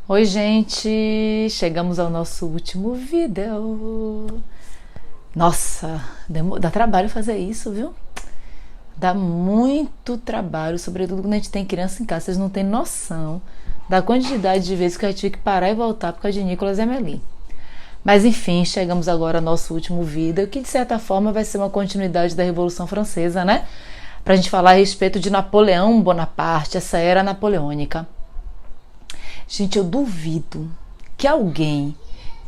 Oi, gente! Chegamos ao nosso último vídeo. Nossa, dá trabalho fazer isso, viu? Dá muito trabalho, sobretudo quando a gente tem criança em casa. Vocês não têm noção da quantidade de vezes que eu tive que parar e voltar por causa de Nicolas e Amélie. Mas enfim, chegamos agora ao nosso último vídeo, que de certa forma vai ser uma continuidade da Revolução Francesa, né? Pra gente falar a respeito de Napoleão Bonaparte, essa era napoleônica. Gente, eu duvido que alguém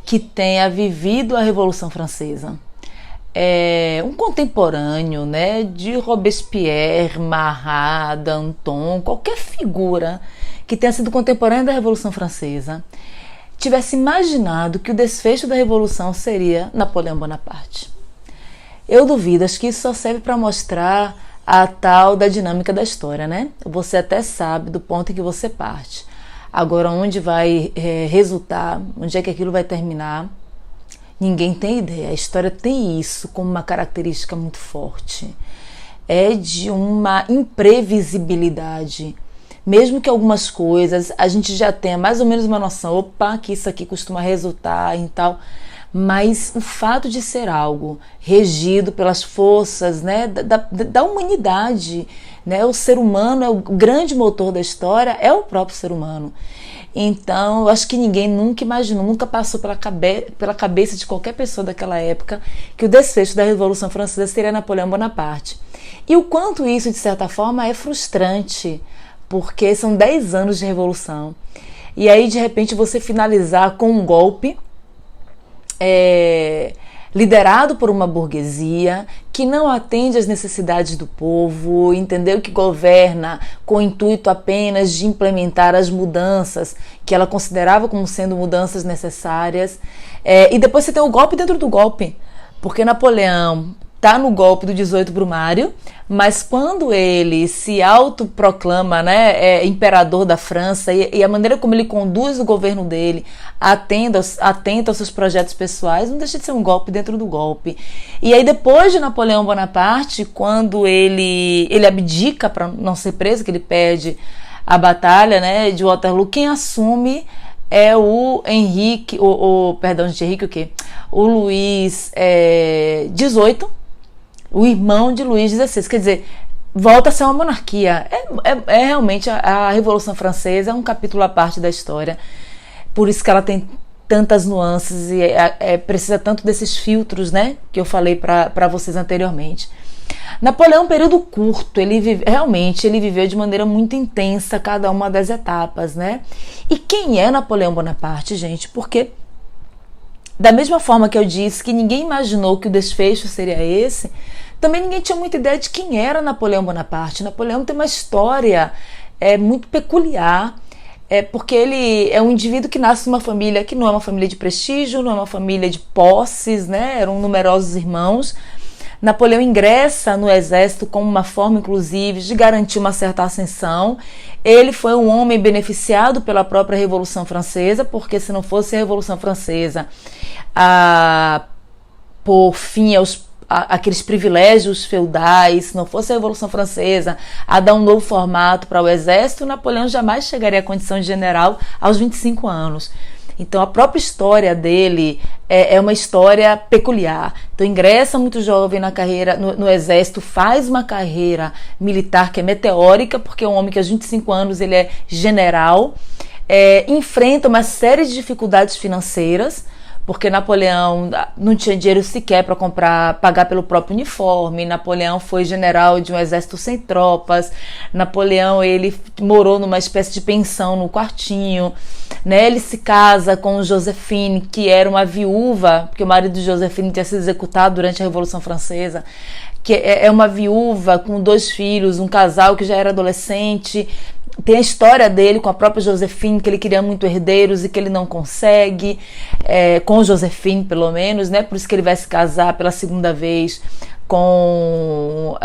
que tenha vivido a Revolução Francesa, um contemporâneo, né, de Robespierre, Marat, Danton, qualquer figura que tenha sido contemporânea da Revolução Francesa, tivesse imaginado que o desfecho da Revolução seria Napoleão Bonaparte. Eu duvido, acho que isso só serve para mostrar a tal da dinâmica da história, né? Você até sabe do ponto em que você parte. Agora, onde vai resultar, onde é que aquilo vai terminar, ninguém tem ideia. A história tem isso como uma característica muito forte. É de uma imprevisibilidade. Mesmo que algumas coisas a gente já tenha mais ou menos uma noção, opa, que isso aqui costuma resultar e tal, mas o fato de ser algo regido pelas forças, né, da humanidade, né, o ser humano é o grande motor da história, é o próprio ser humano. Então, eu acho que ninguém nunca imaginou, nunca passou pela cabeça de qualquer pessoa daquela época que o desfecho da Revolução Francesa seria Napoleão Bonaparte. E o quanto isso, de certa forma, é frustrante, porque são 10 anos de revolução. E aí, de repente, você finalizar com um golpe liderado por uma burguesia que não atende às necessidades do povo, entendeu? Que governa com o intuito apenas de implementar as mudanças que ela considerava como sendo mudanças necessárias. E depois você tem o golpe dentro do golpe, porque Napoleão está no golpe do 18 Brumário, mas quando ele se autoproclama, né, imperador da França, e a maneira como ele conduz o governo dele, atenta aos seus projetos pessoais, não deixa de ser um golpe dentro do golpe. E aí depois de Napoleão Bonaparte, quando ele abdica para não ser preso, que ele perde a batalha, né, de Waterloo, quem assume é o Henrique, o Luís XVIII, o irmão de Luís XVI, quer dizer, volta a ser uma monarquia. Realmente a Revolução Francesa é um capítulo à parte da história, por isso que ela tem tantas nuances e precisa tanto desses filtros, né, que eu falei para vocês anteriormente. Napoleão é um período curto, ele viveu de maneira muito intensa cada uma das etapas, né? E quem é Napoleão Bonaparte, gente? Porque da mesma forma que eu disse que ninguém imaginou que o desfecho seria esse, também ninguém tinha muita ideia de quem era Napoleão Bonaparte. Napoleão tem uma história muito peculiar, porque ele é um indivíduo que nasce numa família que não é uma família de prestígio, não é uma família de posses, né? Eram numerosos irmãos. Napoleão ingressa no exército como uma forma, inclusive, de garantir uma certa ascensão. Ele foi um homem beneficiado pela própria Revolução Francesa, porque se não fosse a Revolução Francesa por fim aqueles privilégios feudais, se não fosse a Revolução Francesa a dar um novo formato para o exército, Napoleão jamais chegaria à condição de general aos 25 anos. Então a própria história dele é uma história peculiar. Então ingressa muito jovem na carreira, no exército, faz uma carreira militar que é meteórica, porque é um homem que aos 25 anos ele é general, enfrenta uma série de dificuldades financeiras, porque Napoleão não tinha dinheiro sequer para pagar pelo próprio uniforme. Napoleão foi general de um exército sem tropas. Napoleão, ele morou numa espécie de pensão no quartinho, né? Ele se casa com Joséphine, que era uma viúva, porque o marido de Joséphine tinha sido executado durante a Revolução Francesa, que é uma viúva com 2 filhos, um casal que já era adolescente. Tem a história dele com a própria Joséphine, que ele queria muito herdeiros e que ele não consegue, com Joséphine pelo menos, né? Por isso que ele vai se casar pela segunda vez com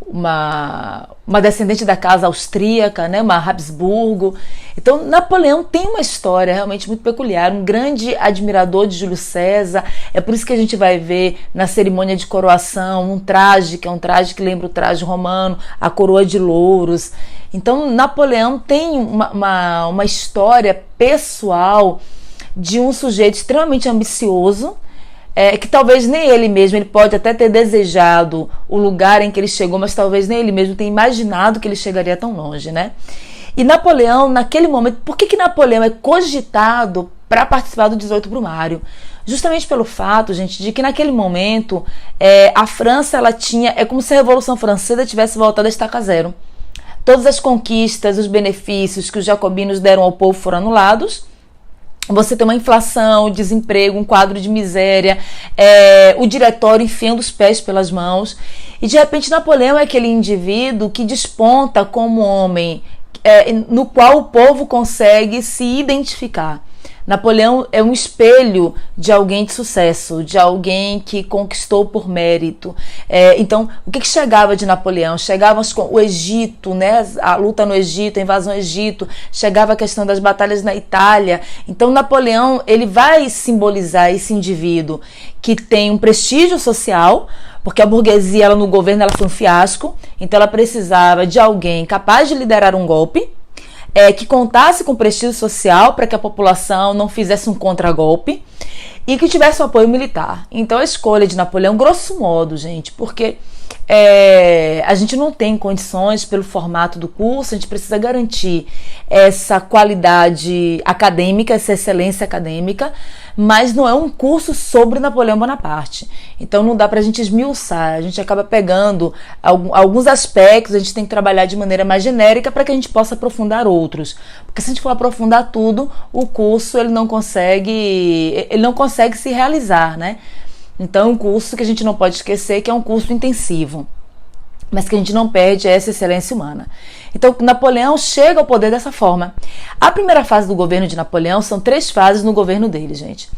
uma descendente da casa austríaca, né, uma Habsburgo. Então Napoleão tem uma história realmente muito peculiar, um grande admirador de Júlio César. É por isso que a gente vai ver na cerimônia de coroação um traje, que é um traje que lembra o traje romano, a coroa de louros. Então, Napoleão tem uma história pessoal de um sujeito extremamente ambicioso, que talvez nem ele mesmo, ele pode até ter desejado o lugar em que ele chegou, mas talvez nem ele mesmo tenha imaginado que ele chegaria tão longe, né? E Napoleão, naquele momento, por que Napoleão é cogitado para participar do 18 Brumário? Justamente pelo fato, gente, de que naquele momento a França, ela tinha, é como se a Revolução Francesa tivesse voltado a estaca zero. Todas as conquistas, os benefícios que os jacobinos deram ao povo foram anulados. Você tem uma inflação, desemprego, um quadro de miséria, o diretório enfiando os pés pelas mãos. E de repente Napoleão é aquele indivíduo que desponta como homem no qual o povo consegue se identificar. Napoleão é um espelho de alguém de sucesso, de alguém que conquistou por mérito. Então, o que chegava de Napoleão? Chegava o Egito, né? A luta no Egito, a invasão ao Egito, chegava a questão das batalhas na Itália. Então, Napoleão, ele vai simbolizar esse indivíduo que tem um prestígio social, porque a burguesia, ela no governo, ela foi um fiasco, então ela precisava de alguém capaz de liderar um golpe, que contasse com prestígio social para que a população não fizesse um contragolpe e que tivesse o apoio militar. Então a escolha de Napoleão, grosso modo, gente, porque a gente não tem condições pelo formato do curso, a gente precisa garantir essa qualidade acadêmica, essa excelência acadêmica, mas não é um curso sobre Napoleão Bonaparte. Então não dá pra gente esmiuçar, a gente acaba pegando alguns aspectos, a gente tem que trabalhar de maneira mais genérica para que a gente possa aprofundar outros. Porque se a gente for aprofundar tudo, o curso ele não consegue se realizar, né? Então é um curso que a gente não pode esquecer que é um curso intensivo, mas que a gente não perde essa excelência humana. Então Napoleão chega ao poder dessa forma. A primeira fase do governo de Napoleão, são 3 fases no governo dele, gente.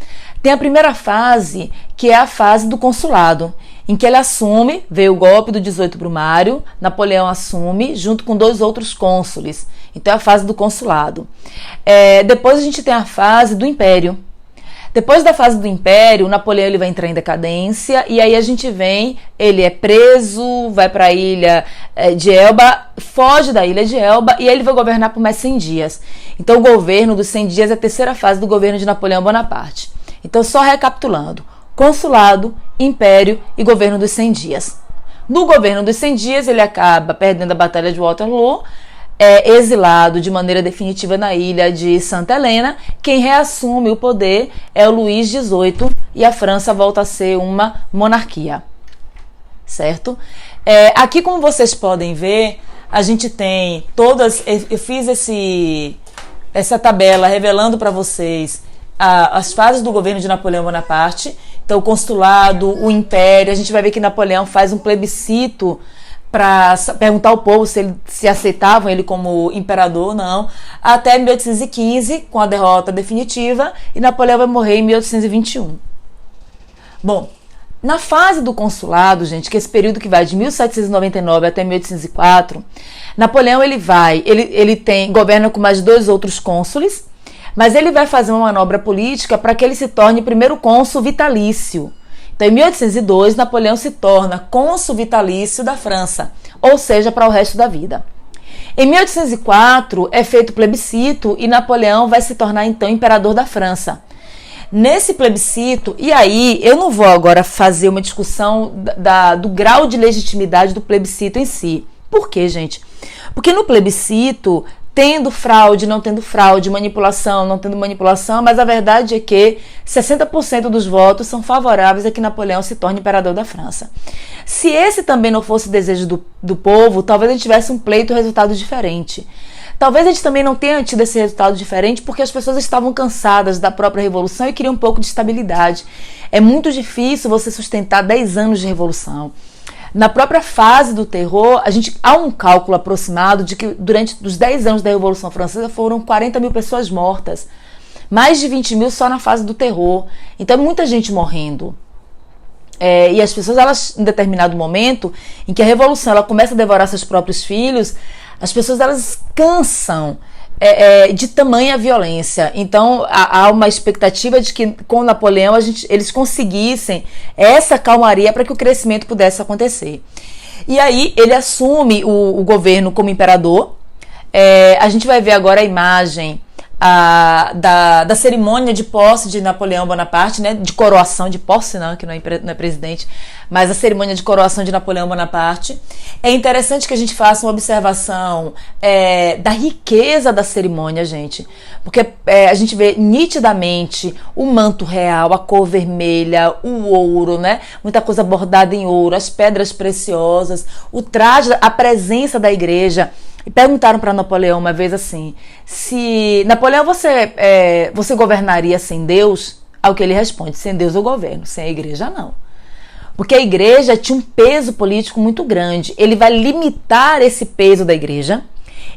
Tem a primeira fase, que é a fase do consulado, em que ele assume, veio o golpe do 18 Brumário, Napoleão assume, junto com 2 outros cônsules. Então é a fase do consulado. Depois a gente tem a fase do império. Depois da fase do Império, Napoleão ele vai entrar em decadência e aí a gente vem, ele é preso, vai para a ilha de Elba, foge da ilha de Elba e ele vai governar por mais 100 dias. Então o governo dos 100 dias é a terceira fase do governo de Napoleão Bonaparte. Então só recapitulando, consulado, Império e governo dos 100 dias. No governo dos 100 dias ele acaba perdendo a Batalha de Waterloo, exilado de maneira definitiva na ilha de Santa Helena. Quem reassume o poder é o Luís XVIII e a França volta a ser uma monarquia, certo? Aqui, como vocês podem ver, a gente tem todas, eu fiz essa tabela revelando para vocês as fases do governo de Napoleão Bonaparte. Então o consulado, o império, a gente vai ver que Napoleão faz um plebiscito para perguntar ao povo se aceitavam ele como imperador ou não, até 1815, com a derrota definitiva, e Napoleão vai morrer em 1821. Bom, na fase do consulado, gente, que é esse período que vai de 1799 até 1804, Napoleão ele governa com mais 2 outros cônsules, mas ele vai fazer uma manobra política para que ele se torne primeiro cônsul vitalício. Então, em 1802, Napoleão se torna cônsul vitalício da França, ou seja, para o resto da vida. Em 1804, é feito plebiscito e Napoleão vai se tornar, então, imperador da França. Nesse plebiscito, e aí eu não vou agora fazer uma discussão do grau de legitimidade do plebiscito em si. Por quê, gente? Porque no plebiscito, tendo fraude, não tendo fraude, manipulação, não tendo manipulação, mas a verdade é que 60% dos votos são favoráveis a que Napoleão se torne imperador da França. Se esse também não fosse o desejo do povo, talvez a gente tivesse um pleito e um resultado diferente. Talvez a gente também não tenha tido esse resultado diferente porque as pessoas estavam cansadas da própria revolução e queriam um pouco de estabilidade. É muito difícil você sustentar 10 anos de revolução. Na própria fase do terror, há um cálculo aproximado de que durante os 10 anos da Revolução Francesa foram 40 mil pessoas mortas. Mais de 20 mil só na fase do terror. Então é muita gente morrendo. E as pessoas, elas, em determinado momento, em que a Revolução ela começa a devorar seus próprios filhos, as pessoas elas cansam de tamanha violência. Então há uma expectativa de que com Napoleão eles conseguissem essa calmaria para que o crescimento pudesse acontecer. E aí ele assume o governo como imperador, A gente vai ver agora a imagem da cerimônia de posse de Napoleão Bonaparte, né? De coroação, de posse não, que não é presidente, mas a cerimônia de coroação de Napoleão Bonaparte. É interessante que a gente faça uma observação da riqueza da cerimônia, gente, porque a gente vê nitidamente o manto real, a cor vermelha, o ouro, né? Muita coisa bordada em ouro, as pedras preciosas, o traje, a presença da igreja. E perguntaram para Napoleão uma vez assim: se Napoleão, você governaria sem Deus? Ao que ele responde: sem Deus eu governo, sem a igreja não. Porque a igreja tinha um peso político muito grande. Ele vai limitar esse peso da igreja,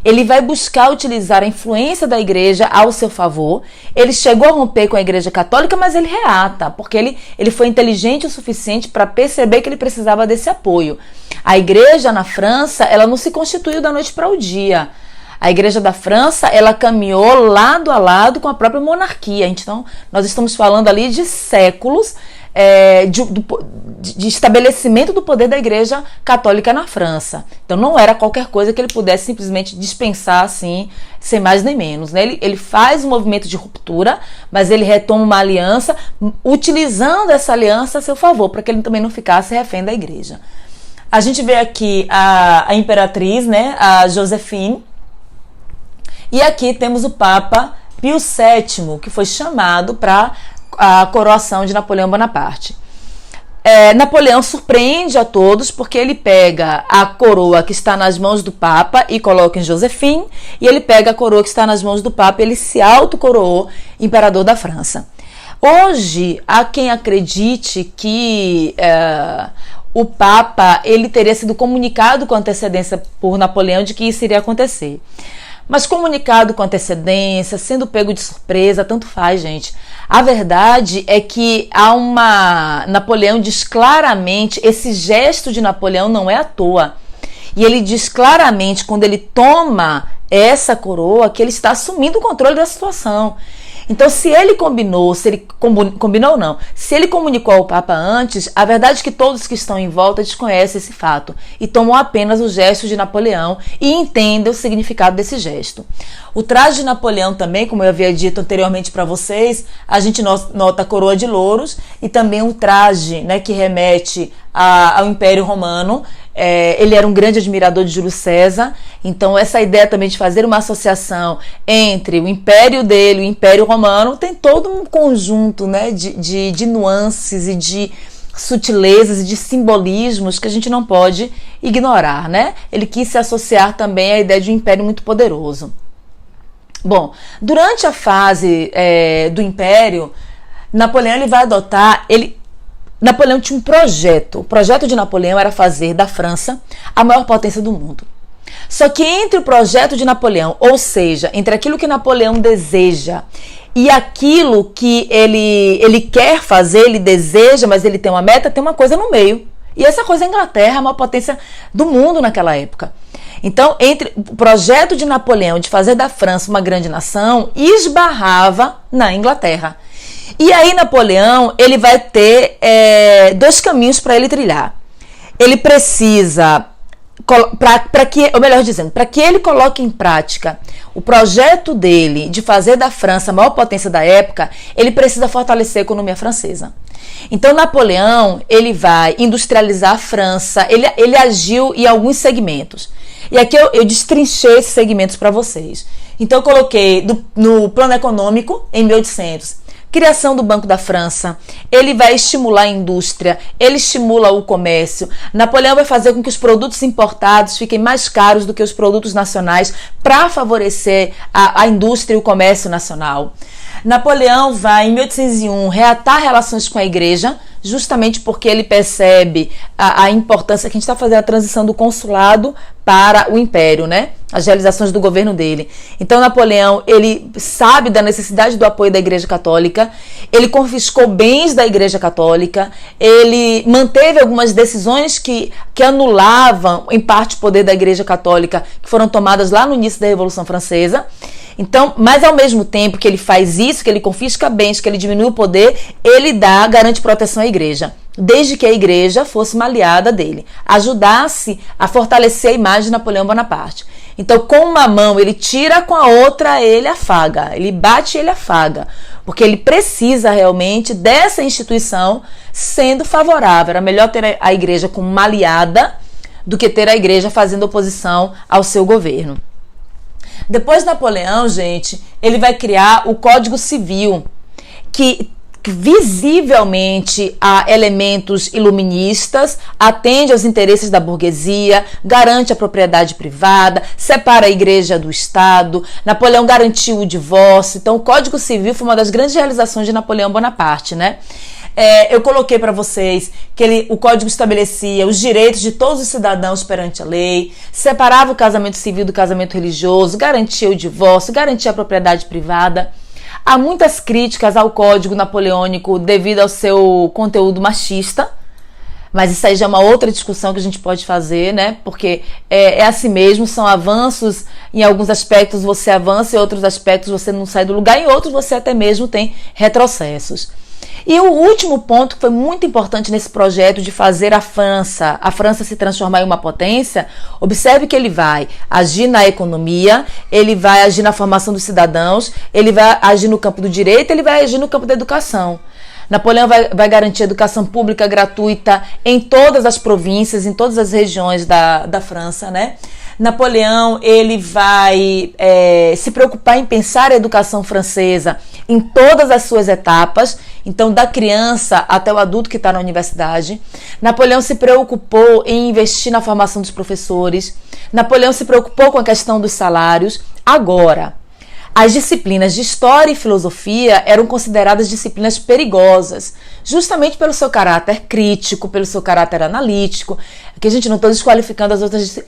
ele vai buscar utilizar a influência da igreja ao seu favor. Ele chegou a romper com a igreja católica, mas ele reata, porque ele foi inteligente o suficiente para perceber que ele precisava desse apoio. A igreja na França, ela não se constituiu da noite para o dia. A igreja da França, ela caminhou lado a lado com a própria monarquia. Então, nós estamos falando ali de séculos de estabelecimento do poder da igreja católica na França. Então não era qualquer coisa que ele pudesse simplesmente dispensar assim, sem mais nem menos, né? Ele faz um movimento de ruptura, mas ele retoma uma aliança, utilizando essa aliança a seu favor, para que ele também não ficasse refém da igreja. A gente vê aqui a imperatriz, né, a Joséphine, e aqui temos o Papa Pio VII, que foi chamado para a coroação de Napoleão Bonaparte. Napoleão surpreende a todos porque ele pega a coroa que está nas mãos do Papa e coloca em Joséphine, e ele pega a coroa que está nas mãos do Papa e ele se autocoroou imperador da França. Hoje, há quem acredite que o Papa ele teria sido comunicado com antecedência por Napoleão de que isso iria acontecer. Mas comunicado com antecedência, sendo pego de surpresa, tanto faz, gente. A verdade é que Napoleão diz claramente, esse gesto de Napoleão não é à toa. E ele diz claramente, quando ele toma essa coroa, que ele está assumindo o controle da situação. Então, se ele comunicou ao Papa antes, a verdade é que todos que estão em volta desconhecem esse fato e tomam apenas o gesto de Napoleão e entendem o significado desse gesto. O traje de Napoleão também, como eu havia dito anteriormente para vocês, a gente nota a coroa de louros e também um traje, né, que remete ao Império Romano. Ele era um grande admirador de Júlio César, então essa ideia também de fazer uma associação entre o império dele e o Império Romano tem todo um conjunto, né, de nuances e de sutilezas e de simbolismos que a gente não pode ignorar, né? Ele quis se associar também à ideia de um império muito poderoso. Bom, durante a fase do Império, Napoleão ele vai adotar... Napoleão tinha um projeto. O projeto de Napoleão era fazer da França a maior potência do mundo. Só que entre o projeto de Napoleão, ou seja, entre aquilo que Napoleão deseja e aquilo que ele quer fazer, ele deseja, mas ele tem uma meta, tem uma coisa no meio. E essa coisa é a Inglaterra, a maior potência do mundo naquela época. Então, entre o projeto de Napoleão de fazer da França uma grande nação, esbarrava na Inglaterra. E aí Napoleão ele vai ter dois caminhos para ele trilhar. Ele precisa, para que ele coloque em prática o projeto dele de fazer da França a maior potência da época, ele precisa fortalecer a economia francesa. Então Napoleão ele vai industrializar a França, ele agiu em alguns segmentos. E aqui eu destrinchei esses segmentos para vocês. Então eu coloquei no plano econômico, em 1800, criação do Banco da França, ele vai estimular a indústria, ele estimula o comércio. Napoleão vai fazer com que os produtos importados fiquem mais caros do que os produtos nacionais para favorecer a indústria e o comércio nacional. Napoleão vai, em 1801, reatar relações com a igreja, justamente porque ele percebe a importância que a gente está fazendo a transição do consulado para o império, né? As realizações do governo dele. Então Napoleão, ele sabe da necessidade do apoio da Igreja Católica, ele confiscou bens da Igreja Católica, ele manteve algumas decisões que anulavam em parte o poder da Igreja Católica, que foram tomadas lá no início da Revolução Francesa. Então, mas ao mesmo tempo que ele faz isso, que ele confisca bens, que ele diminui o poder, ele garante proteção à igreja, desde que a igreja fosse uma aliada dele, ajudasse a fortalecer a imagem de Napoleão Bonaparte. Então, com uma mão ele tira, com a outra ele afaga. Ele bate e ele afaga. Porque ele precisa realmente dessa instituição sendo favorável. Era melhor ter a igreja como uma aliada do que ter a igreja fazendo oposição ao seu governo. Depois Napoleão, gente, ele vai criar o Código Civil, que visivelmente há elementos iluministas, atende aos interesses da burguesia, garante a propriedade privada, separa a igreja do Estado. Napoleão garantiu o divórcio. Então o Código Civil foi uma das grandes realizações de Napoleão Bonaparte, né? Eu coloquei para vocês que o Código estabelecia os direitos de todos os cidadãos perante a lei, separava o casamento civil do casamento religioso, garantia o divórcio, garantia a propriedade privada. Há muitas críticas ao Código Napoleônico devido ao seu conteúdo machista, mas isso aí já é uma outra discussão que a gente pode fazer, né? Porque é assim mesmo, são avanços, em alguns aspectos você avança, em outros aspectos você não sai do lugar, em outros você até mesmo tem retrocessos. E o último ponto que foi muito importante nesse projeto de fazer a França se transformar em uma potência, observe que ele vai agir na economia, ele vai agir na formação dos cidadãos, ele vai agir no campo do direito, ele vai agir no campo da educação. Napoleão vai garantir educação pública gratuita em todas as províncias, em todas as regiões da França, né? Napoleão, ele vai se preocupar em pensar a educação francesa em todas as suas etapas, então da criança até o adulto que está na universidade. Napoleão se preocupou em investir na formação dos professores. Napoleão se preocupou com a questão dos salários. Agora, as disciplinas de história e filosofia eram consideradas disciplinas perigosas, justamente pelo seu caráter crítico, pelo seu caráter analítico. Aqui a gente não está desqualificando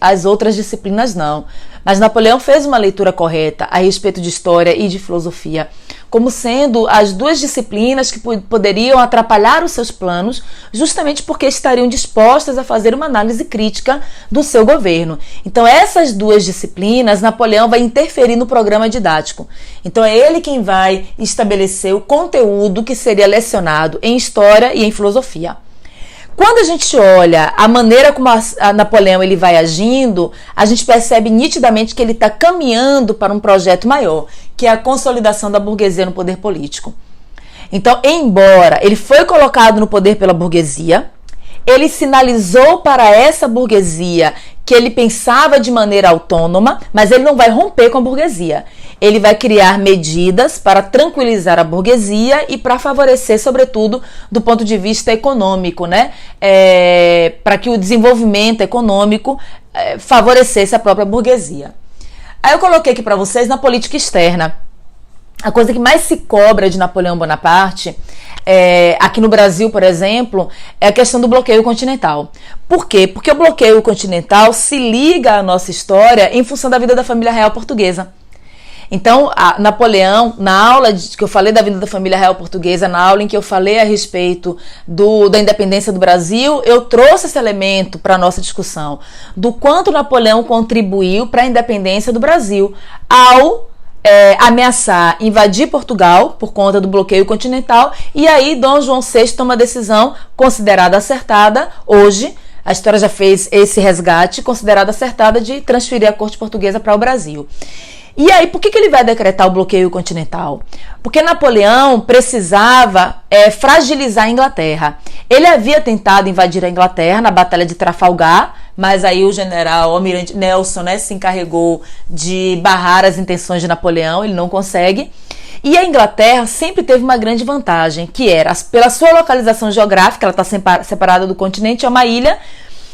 as outras disciplinas, não. Mas Napoleão fez uma leitura correta a respeito de história e de filosofia, como sendo as duas disciplinas que poderiam atrapalhar os seus planos, justamente porque estariam dispostas a fazer uma análise crítica do seu governo. Então essas duas disciplinas, Napoleão vai interferir no programa didático. Então é ele quem vai estabelecer o conteúdo que seria lecionado em história e em filosofia. Quando a gente olha a maneira como a Napoleão ele vai agindo, a gente percebe nitidamente que ele está caminhando para um projeto maior, que é a consolidação da burguesia no poder político. Então, embora ele foi colocado no poder pela burguesia, ele sinalizou para essa burguesia que ele pensava de maneira autônoma, mas ele não vai romper com a burguesia. Ele vai criar medidas para tranquilizar a burguesia e para favorecer, sobretudo, do ponto de vista econômico, né? Para que o desenvolvimento econômico favorecesse a própria burguesia. Aí eu coloquei aqui para vocês na política externa. A coisa que mais se cobra de Napoleão Bonaparte, aqui no Brasil, por exemplo, é a questão do bloqueio continental. Por quê? Porque o bloqueio continental se liga à nossa história em função da vida da família real portuguesa. Então, Napoleão, na aula que eu falei da vida da família real portuguesa, na aula em que eu falei a respeito da independência do Brasil, eu trouxe esse elemento para a nossa discussão, do quanto Napoleão contribuiu para a independência do Brasil ao ameaçar invadir Portugal por conta do bloqueio continental, e aí Dom João VI toma a decisão considerada acertada, hoje a história já fez esse resgate, considerada acertada, de transferir a corte portuguesa para o Brasil. E aí, por que ele vai decretar o bloqueio continental? Porque Napoleão precisava fragilizar a Inglaterra. Ele havia tentado invadir a Inglaterra na Batalha de Trafalgar, mas aí o general Almirante Nelson, né, se encarregou de barrar as intenções de Napoleão, ele não consegue. E a Inglaterra sempre teve uma grande vantagem, que era, pela sua localização geográfica, ela está separada do continente, é uma ilha,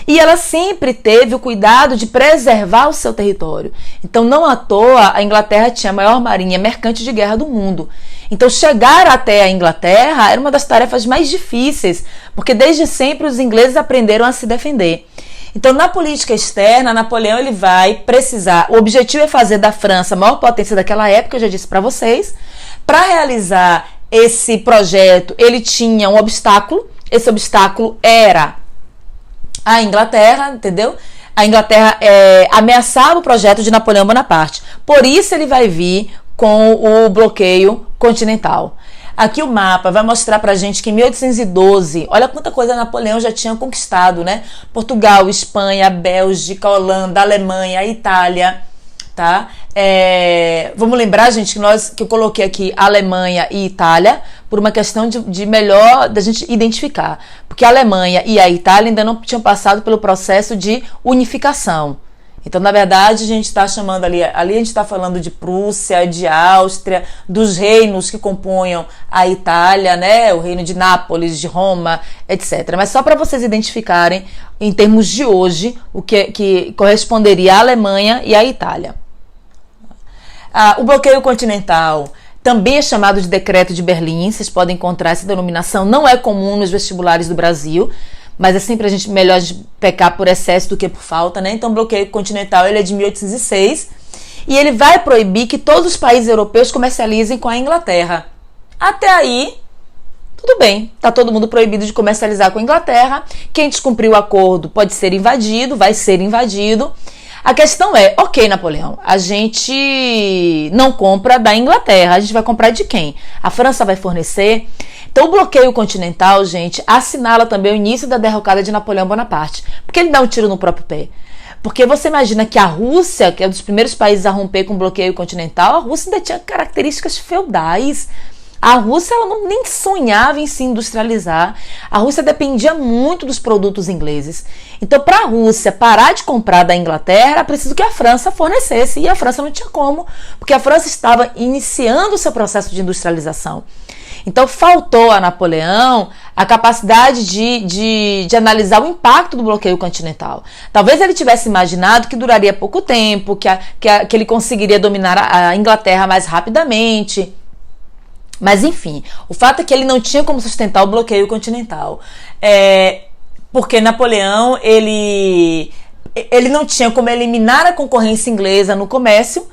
e ela sempre teve o cuidado de preservar o seu território. Então, não à toa, a Inglaterra tinha a maior marinha mercante de guerra do mundo. Então, chegar até a Inglaterra era uma das tarefas mais difíceis, porque desde sempre os ingleses aprenderam a se defender. Então, na política externa, Napoleão ele vai precisar, o objetivo é fazer da França a maior potência daquela época, eu já disse para vocês. Para realizar esse projeto, ele tinha um obstáculo, esse obstáculo era a Inglaterra, entendeu? A Inglaterra ameaçava o projeto de Napoleão Bonaparte. Por isso ele vai vir com o bloqueio continental. Aqui o mapa vai mostrar pra gente que em 1812, olha quanta coisa Napoleão já tinha conquistado, né? Portugal, Espanha, Bélgica, Holanda, Alemanha, Itália. tá? Vamos lembrar, gente, que eu coloquei aqui Alemanha e Itália por uma questão de melhor da gente identificar, porque a Alemanha e a Itália ainda não tinham passado pelo processo de unificação. Então, na verdade, a gente está chamando ali a gente está falando de Prússia, de Áustria, dos reinos que compunham a Itália, né? O reino de Nápoles, de Roma, etc. Mas só para vocês identificarem, em termos de hoje, o que corresponderia à Alemanha e à Itália. O bloqueio continental também é chamado de Decreto de Berlim, vocês podem encontrar essa denominação, não é comum nos vestibulares do Brasil, mas é sempre melhor a gente pecar por excesso do que por falta, né? Então o bloqueio continental ele é de 1806 e ele vai proibir que todos os países europeus comercializem com a Inglaterra. Até aí, tudo bem, tá todo mundo proibido de comercializar com a Inglaterra, quem descumprir o acordo pode ser invadido, vai ser invadido. A questão é, ok, Napoleão, a gente não compra da Inglaterra, a gente vai comprar de quem? A França vai fornecer? Então o bloqueio continental, gente, assinala também o início da derrocada de Napoleão Bonaparte, porque ele dá um tiro no próprio pé. Porque você imagina que a Rússia, que é um dos primeiros países a romper com o bloqueio continental, a Rússia ainda tinha características feudais. A Rússia ela nem sonhava em se industrializar. A Rússia dependia muito dos produtos ingleses. Então, para a Rússia parar de comprar da Inglaterra, era preciso que a França fornecesse. E a França não tinha como, porque a França estava iniciando o seu processo de industrialização. Então, faltou a Napoleão a capacidade de analisar o impacto do bloqueio continental. Talvez ele tivesse imaginado que duraria pouco tempo, que ele conseguiria dominar a Inglaterra mais rapidamente. Mas, enfim, o fato é que ele não tinha como sustentar o bloqueio continental. Porque Napoleão, ele não tinha como eliminar a concorrência inglesa no comércio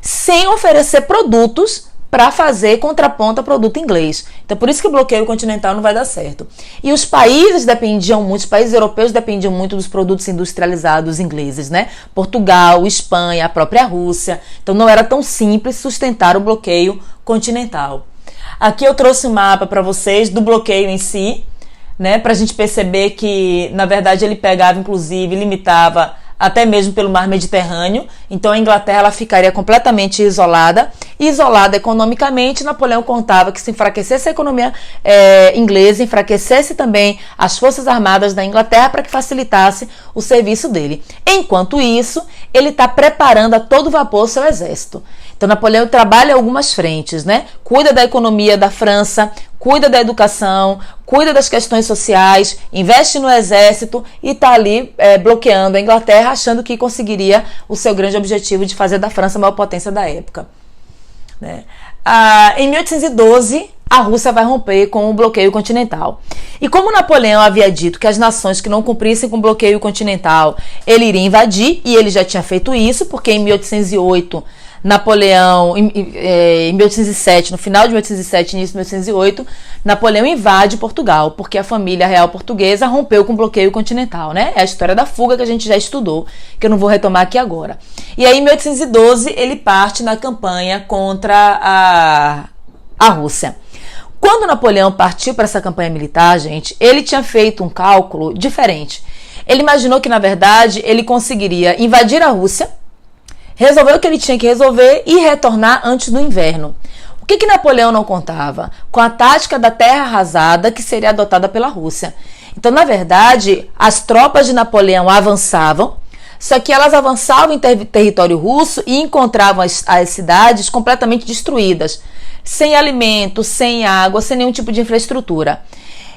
sem oferecer produtos para fazer contraponto a produto inglês. Então, por isso que o bloqueio continental não vai dar certo. E os países os países europeus dependiam muito dos produtos industrializados ingleses, né? Portugal, Espanha, a própria Rússia. Então, não era tão simples sustentar o bloqueio continental. Aqui eu trouxe um mapa para vocês do bloqueio em si, né? Para a gente perceber que, na verdade, ele pegava, inclusive, limitava até mesmo pelo mar Mediterrâneo. Então a Inglaterra ela ficaria completamente isolada. E isolada economicamente, Napoleão contava que se enfraquecesse a economia inglesa, enfraquecesse também as forças armadas da Inglaterra para que facilitasse o serviço dele. Enquanto isso, ele está preparando a todo vapor o seu exército. Então Napoleão trabalha algumas frentes, né? Cuida da economia da França, cuida da educação, cuida das questões sociais, investe no exército e está ali bloqueando a Inglaterra, achando que conseguiria o seu grande objetivo de fazer da França a maior potência da época. Né? Em 1812, a Rússia vai romper com o bloqueio continental. E como Napoleão havia dito que as nações que não cumprissem com o bloqueio continental, ele iria invadir, e ele já tinha feito isso, porque em 1808... Napoleão, em 1807, no final de 1807, início de 1808, Napoleão invade Portugal, porque a família real portuguesa rompeu com o bloqueio continental, né? É a história da fuga que a gente já estudou, que eu não vou retomar aqui agora. E aí, em 1812, ele parte na campanha contra a Rússia. Quando Napoleão partiu para essa campanha militar, gente, ele tinha feito um cálculo diferente. Ele imaginou que, na verdade, ele conseguiria invadir a Rússia, resolveu o que ele tinha que resolver e retornar antes do inverno. O que Napoleão não contava? Com a tática da terra arrasada que seria adotada pela Rússia. Então, na verdade, as tropas de Napoleão avançavam, só que elas avançavam em território russo e encontravam as cidades completamente destruídas, sem alimento, sem água, sem nenhum tipo de infraestrutura.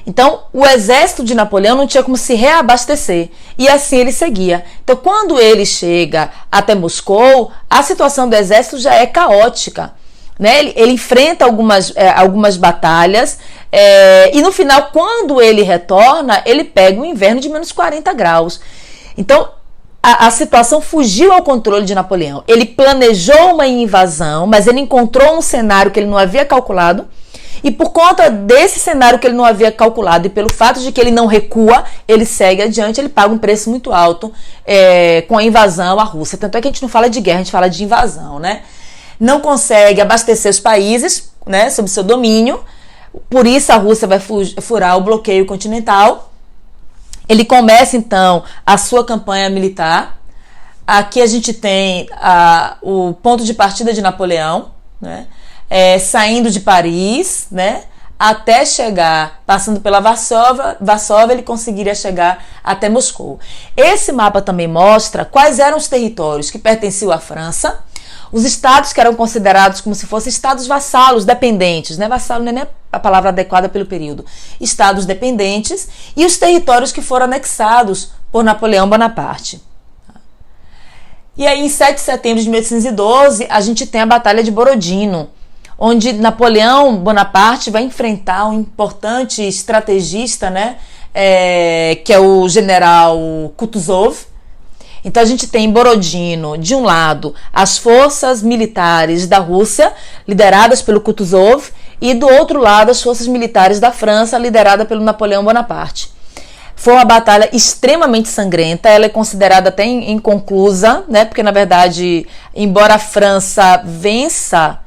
Então, o exército de Napoleão não tinha como se reabastecer. E assim ele seguia. Então, quando ele chega até Moscou, a situação do exército já é caótica. Né? Ele enfrenta algumas batalhas e no final, quando ele retorna, ele pega um inverno de menos 40 graus. Então, a situação fugiu ao controle de Napoleão. Ele planejou uma invasão, mas ele encontrou um cenário que ele não havia calculado. E por conta desse cenário que ele não havia calculado e pelo fato de que ele não recua, ele segue adiante, ele paga um preço muito alto com a invasão à Rússia. Tanto é que a gente não fala de guerra, a gente fala de invasão, né? Não consegue abastecer os países, né, sob seu domínio, por isso a Rússia vai furar o bloqueio continental. Ele começa, então, a sua campanha militar Aqui a gente tem o ponto de partida de Napoleão, né? Saindo de Paris, né? Até chegar, passando pela Varsóvia, ele conseguiria chegar até Moscou. Esse mapa também mostra quais eram os territórios que pertenciam à França, os estados que eram considerados como se fossem estados vassalos, dependentes, né? Vassalo não é a palavra adequada pelo período. Estados dependentes e os territórios que foram anexados por Napoleão Bonaparte. E aí, em 7 de setembro de 1812, a gente tem a Batalha de Borodino, onde Napoleão Bonaparte vai enfrentar um importante estrategista, né? Que é o general Kutuzov. Então a gente tem em Borodino, de um lado, as forças militares da Rússia, lideradas pelo Kutuzov, e do outro lado, as forças militares da França, lideradas pelo Napoleão Bonaparte. Foi uma batalha extremamente sangrenta, ela é considerada até inconclusa, né? Porque, na verdade, embora a França vença,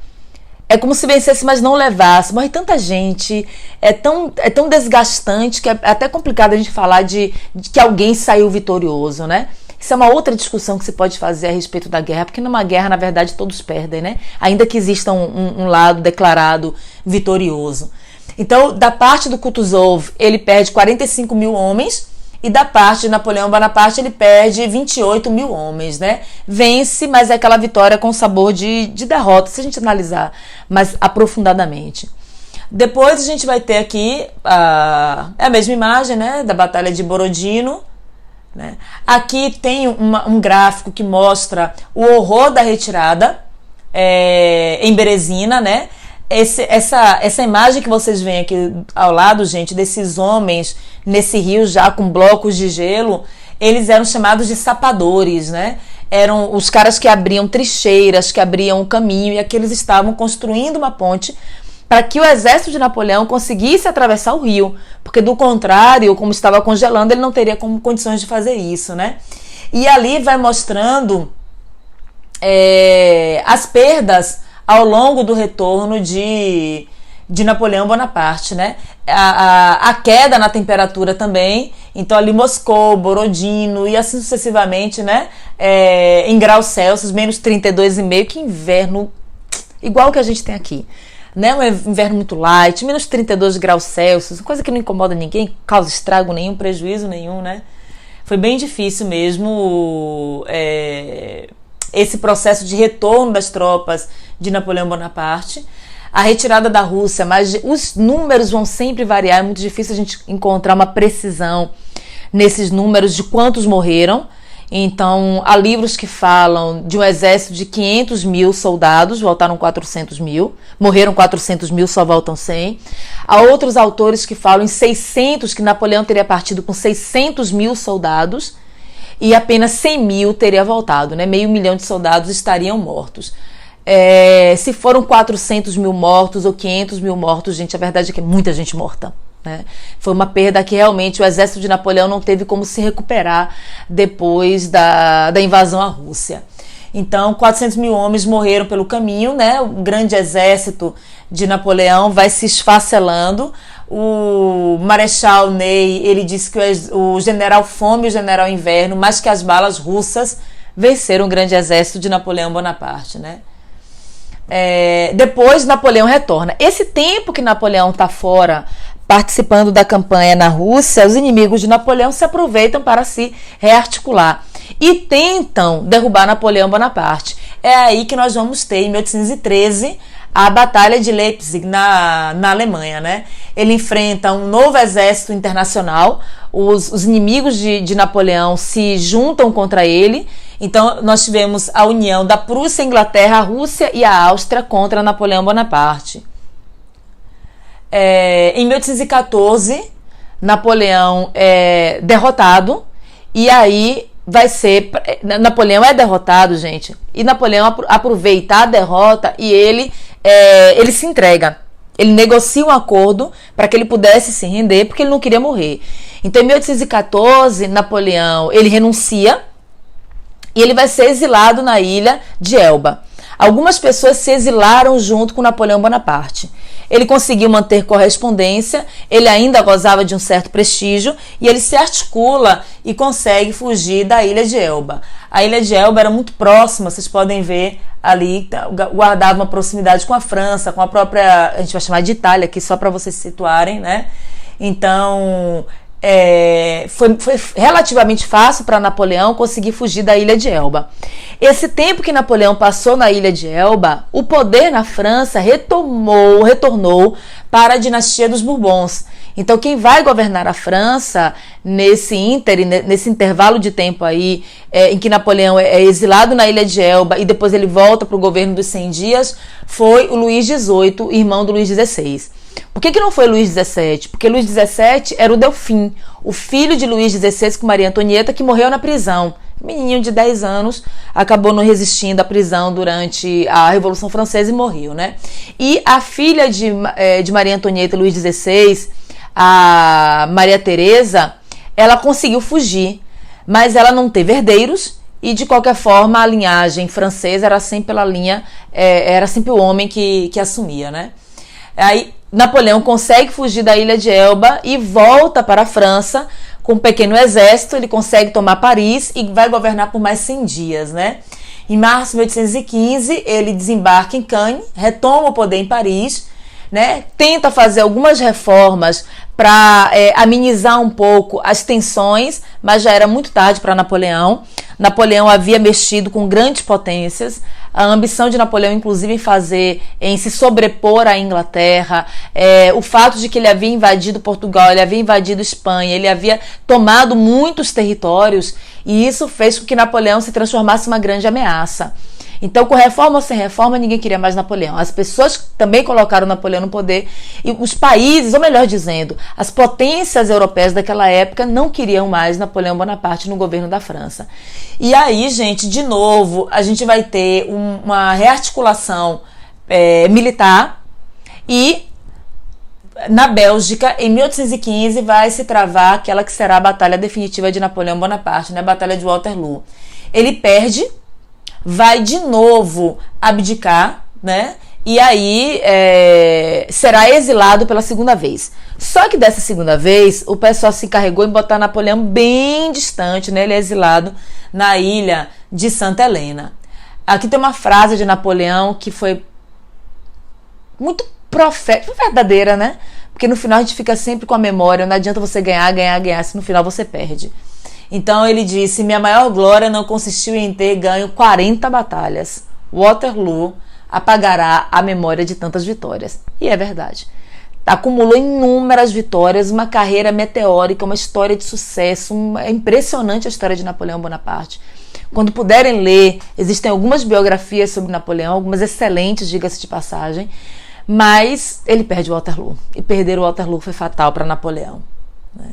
é como se vencesse, mas não levasse. Morre tanta gente, é tão desgastante que é até complicado a gente falar de que alguém saiu vitorioso, né? Isso é uma outra discussão que se pode fazer a respeito da guerra, porque numa guerra, na verdade, todos perdem, né? Ainda que exista um lado declarado vitorioso. Então, da parte do Kutuzov, ele perde 45 mil homens, e da parte de Napoleão Bonaparte, ele perde 28 mil homens, né? Vence, mas é aquela vitória com sabor de derrota, se a gente analisar mais aprofundadamente. Depois a gente vai ter aqui a mesma imagem, né? Da Batalha de Borodino, né? Aqui tem um gráfico que mostra o horror da retirada em Berezina, né? Essa imagem que vocês veem aqui ao lado, gente, desses homens nesse rio já com blocos de gelo, eles eram chamados de sapadores, né? Eram os caras que abriam trincheiras, que abriam o caminho, e aqui eles estavam construindo uma ponte para que o exército de Napoleão conseguisse atravessar o rio, porque do contrário, como estava congelando, ele não teria condições de fazer isso, né? E ali vai mostrando as perdas ao longo do retorno de Napoleão Bonaparte, né? A queda na temperatura também, então ali Moscou, Borodino e assim sucessivamente, né? Em graus Celsius, menos 32,5, que inverno igual que a gente tem aqui, né? Um inverno muito light, menos 32 graus Celsius, coisa que não incomoda ninguém, causa estrago nenhum, prejuízo nenhum, né? Foi bem difícil mesmo esse processo de retorno das tropas de Napoleão Bonaparte. A retirada da Rússia, mas os números vão sempre variar, é muito difícil a gente encontrar uma precisão nesses números de quantos morreram. Então, há livros que falam de um exército de 500 mil soldados, voltaram 400 mil, morreram 400 mil, só voltam 100. Há outros autores que falam em 600, que Napoleão teria partido com 600 mil soldados e apenas 100 mil teria voltado, né? Meio milhão de soldados estariam mortos. Se foram 400 mil mortos ou 500 mil mortos, gente, a verdade é que é muita gente morta, né? Foi uma perda que realmente o exército de Napoleão não teve como se recuperar depois da invasão à Rússia. Então, 400 mil homens morreram pelo caminho, né? O grande exército de Napoleão vai se esfacelando. O Marechal Ney, ele disse que o general Fome e o general Inverno, mais que as balas russas, venceram o grande exército de Napoleão Bonaparte, né? Depois Napoleão retorna. Esse tempo que Napoleão está fora, participando da campanha na Rússia, os inimigos de Napoleão se aproveitam para se rearticular e tentam derrubar Napoleão Bonaparte. É aí que nós vamos ter, em 1813, a Batalha de Leipzig, na Alemanha, né? Ele enfrenta um novo exército internacional, os inimigos de Napoleão se juntam contra ele. Então, nós tivemos a união da Prússia, a Inglaterra, a Rússia e a Áustria contra Napoleão Bonaparte. Em 1814, Napoleão é derrotado, e aí vai ser... Napoleão é derrotado, gente, e Napoleão aproveita a derrota e ele se entrega. Ele negocia um acordo para que ele pudesse se render, porque ele não queria morrer. Então, em 1814, Napoleão ele renuncia, e ele vai ser exilado na ilha de Elba. Algumas pessoas se exilaram junto com Napoleão Bonaparte. ele conseguiu manter correspondência, ele ainda gozava de um certo prestígio e ele se articula e consegue fugir da ilha de Elba. A ilha de Elba era muito próxima, vocês podem ver ali, guardava uma proximidade com a França, com a própria, a gente vai chamar de Itália aqui só para vocês se situarem, né? Então, foi relativamente fácil para Napoleão conseguir fugir da ilha de Elba. Esse tempo que Napoleão passou na ilha de Elba, o poder na França retornou para a dinastia dos Bourbons. Então quem vai governar a França nesse intervalo de tempo aí, em que Napoleão é exilado na ilha de Elba e depois ele volta para o governo dos 100 dias, foi o Luís XVIII, irmão do Luís XVI. Por que não foi Luís XVII? Porque Luís XVII era o Delfim, o filho de Luís XVI com Maria Antonieta, que morreu na prisão. Menininho de 10 anos, acabou não resistindo à prisão durante a Revolução Francesa e morreu, né? E a filha de Maria Antonieta e Luís XVI, a Maria Teresa, ela conseguiu fugir, mas ela não teve herdeiros e, de qualquer forma, a linhagem francesa era sempre pela linha, era sempre o homem que assumia, né? Aí Napoleão consegue fugir da ilha de Elba e volta para a França com um pequeno exército. Ele consegue tomar Paris e vai governar por mais 100 dias, né? Em março de 1815, ele desembarca em Cannes, retoma o poder em Paris, né? Tenta fazer algumas reformas para amenizar um pouco as tensões, mas já era muito tarde para Napoleão. Napoleão havia mexido com grandes potências. A ambição de Napoleão, inclusive, em se sobrepor à Inglaterra, o fato de que ele havia invadido Portugal, ele havia invadido Espanha, ele havia tomado muitos territórios, e isso fez com que Napoleão se transformasse em uma grande ameaça. Então, com reforma ou sem reforma, ninguém queria mais Napoleão. As pessoas também colocaram Napoleão no poder, e os países, ou melhor dizendo, as potências europeias daquela época não queriam mais Napoleão Bonaparte no governo da França. E aí, gente, de novo, a gente vai ter uma rearticulação militar, e na Bélgica, em 1815, vai se travar aquela que será a batalha definitiva de Napoleão Bonaparte, né? A Batalha de Waterloo. Ele perde, vai de novo abdicar, né? E aí será exilado pela segunda vez. Só que dessa segunda vez, o pessoal se encarregou em botar Napoleão bem distante, né? Ele é exilado na ilha de Santa Helena. Aqui tem uma frase de Napoleão que foi muito profética, verdadeira, né? Porque no final a gente fica sempre com a memória, não adianta você ganhar, se no final você perde. Então ele disse: minha maior glória não consistiu em ter ganho 40 batalhas. Waterloo apagará a memória de tantas vitórias. E é verdade. Acumulou inúmeras vitórias, uma carreira meteórica, uma história de sucesso. É impressionante a história de Napoleão Bonaparte. Quando puderem ler, existem algumas biografias sobre Napoleão, algumas excelentes, diga-se de passagem, mas ele perde o Waterloo. E perder o Waterloo foi fatal para Napoleão, né?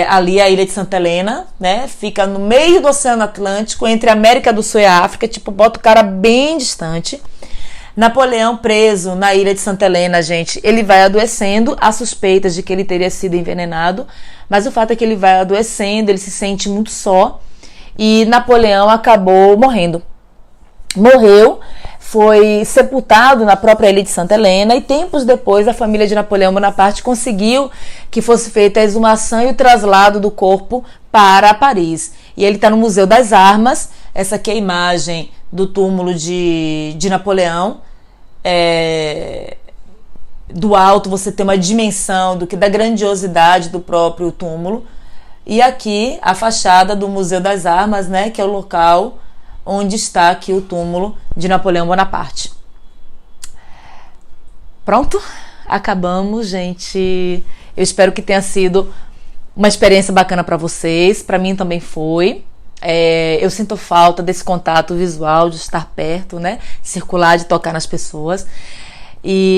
Ali a ilha de Santa Helena, né, fica no meio do Oceano Atlântico, entre a América do Sul e a África, tipo, bota o cara bem distante. Napoleão preso na ilha de Santa Helena, gente, ele vai adoecendo, há suspeitas de que ele teria sido envenenado, mas o fato é que ele vai adoecendo, ele se sente muito só, e Napoleão acabou morrendo. Morreu, foi sepultado na própria ilha de Santa Helena, e tempos depois a família de Napoleão Bonaparte conseguiu que fosse feita a exumação e o traslado do corpo para Paris. E ele está no Museu das Armas. Essa aqui é a imagem do túmulo de Napoleão. Do alto você tem uma dimensão da grandiosidade do próprio túmulo. E aqui a fachada do Museu das Armas, né, que é o local onde está aqui o túmulo de Napoleão Bonaparte. Pronto? Acabamos, gente. Eu espero que tenha sido uma experiência bacana para vocês. Para mim também foi. Eu sinto falta desse contato visual, de estar perto, né? Circular, de tocar nas pessoas.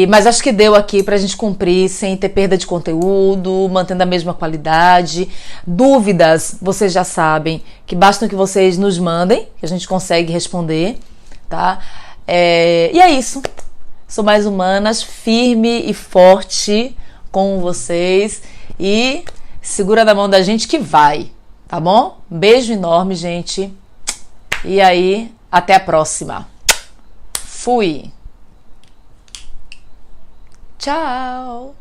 Mas acho que deu aqui pra gente cumprir sem ter perda de conteúdo, mantendo a mesma qualidade. Dúvidas, vocês já sabem que bastam que vocês nos mandem, que a gente consegue responder, tá? E é isso. Sou Mais Humanas, firme e forte com vocês. E segura na mão da gente que vai, tá bom? Beijo enorme, gente. E aí, até a próxima. Fui! Tchau!